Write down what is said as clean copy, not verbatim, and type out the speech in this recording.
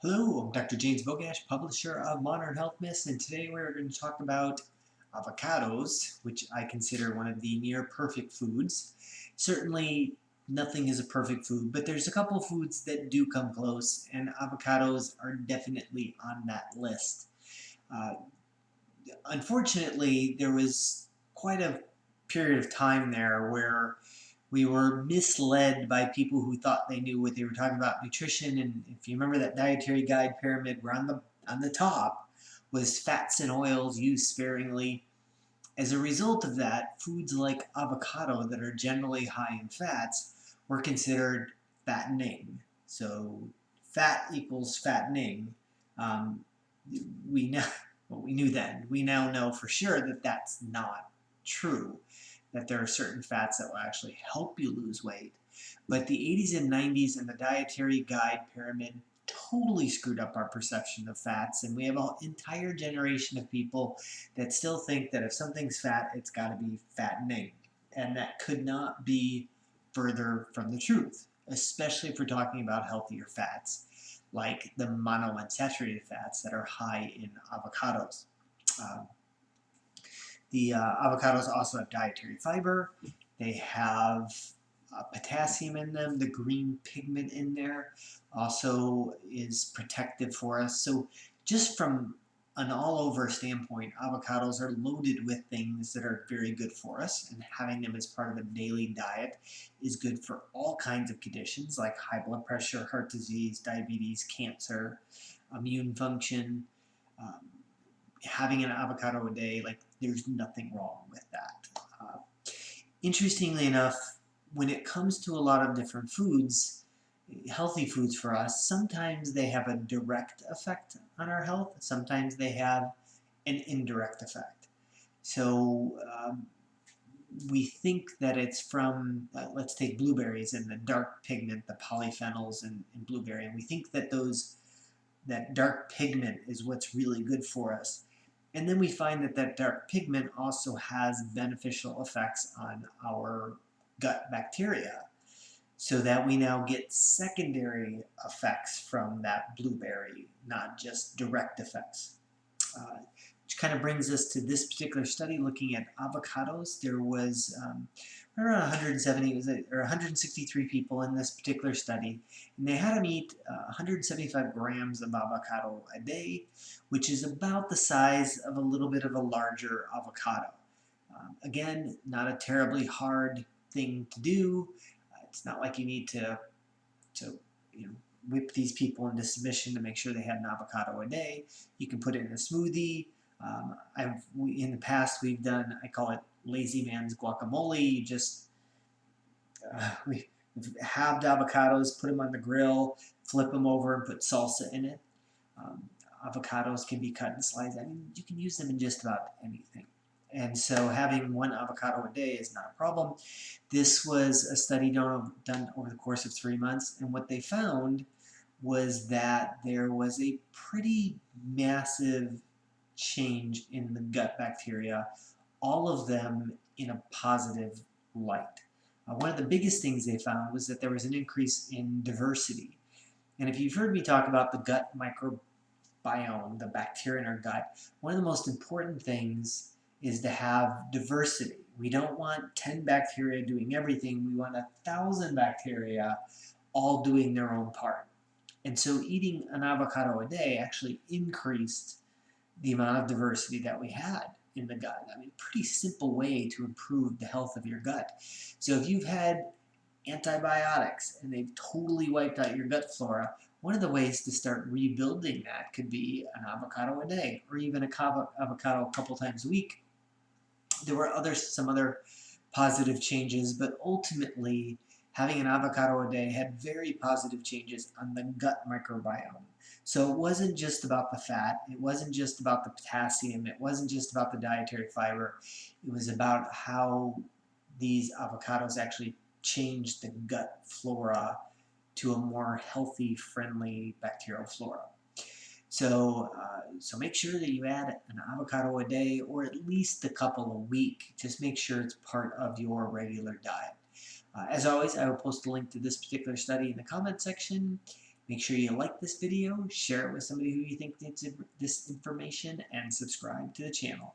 Hello, I'm Dr. James Bogash, publisher of Modern Health Myths, and today we're going to talk about avocados, which I consider one of the near perfect foods. Certainly, nothing is a perfect food, but there's a couple foods that do come close, and avocados are definitely on that list. Uh, Unfortunately, there was quite a period of time there where we were misled by people who thought they knew what they were talking about nutrition. And if you remember that dietary guide pyramid, where on the top was fats and oils used sparingly. As a result of that, foods like avocado that are generally high in fats were considered fattening. So fat equals fattening. Um, we know what we knew then. We now know for sure that that's not true. That there are certain fats that will actually help you lose weight. But the 80s and 90s and the dietary guide pyramid totally screwed up our perception of fats, and we have an entire generation of people that still think that if something's fat, it's got to be fattening. And that could not be further from the truth, especially if we're talking about healthier fats, like the monounsaturated fats that are high in avocados. Um, the avocados also have dietary fiber. They have potassium in them. The green pigment in there also is protective for us. So just from an all-over standpoint, avocados are loaded with things that are very good for us, and having them as part of a daily diet is good for all kinds of conditions like high blood pressure, heart disease, diabetes, cancer, immune function. Um, Having an avocado a day, like, there's nothing wrong with that. Interestingly enough, when it comes to a lot of different foods, healthy foods for us, sometimes they have a direct effect on our health. Sometimes they have an indirect effect. So we think that it's from, let's take blueberries and the dark pigment, the polyphenols in blueberry, and we think that that dark pigment is what's really good for us. And then we find that that dark pigment also has beneficial effects on our gut bacteria, so that we now get secondary effects from that blueberry, not just direct effects. Which kind of brings us to this particular study looking at avocados. There was around 170 or 163 people in this particular study, and they had them eat 175 grams of avocado a day, which is about the size of a little bit of a larger avocado. Again, not a terribly hard thing to do. It's not like you need to whip these people into submission to make sure they had an avocado a day. You can put it in a smoothie. In the past, we've done, I call it lazy man's guacamole. You just, we've halved avocados, put them on the grill, flip them over, and put salsa in it. Avocados can be cut and sliced. I mean, you can use them in just about anything. And so having one avocado a day is not a problem. This was a study done over the course of 3 months, and what they found was that there was a pretty massive change in the gut bacteria, all of them in a positive light. One of the biggest things they found was that there was an increase in diversity. And if you've heard me talk about the gut microbiome, the bacteria in our gut, one of the most important things is to have diversity. We don't want 10 bacteria doing everything. We want 1,000 bacteria all doing their own part. And so eating an avocado a day actually increased the amount of diversity that we had in the gut. I mean, pretty simple way to improve the health of your gut. So if you've had antibiotics and they've totally wiped out your gut flora, one of the ways to start rebuilding that could be an avocado a day, or even an avocado a couple times a week. There were some other positive changes, but ultimately having an avocado a day had very positive changes on the gut microbiome. So it wasn't just about the fat, it wasn't just about the potassium, it wasn't just about the dietary fiber, it was about how these avocados actually changed the gut flora to a more healthy, friendly bacterial flora. So, so make sure that you add an avocado a day, or at least a couple a week. Just make sure it's part of your regular diet. As always, I will post a link to this particular study in the comment section. Make sure you like this video, share it with somebody who you think needs this information, and subscribe to the channel.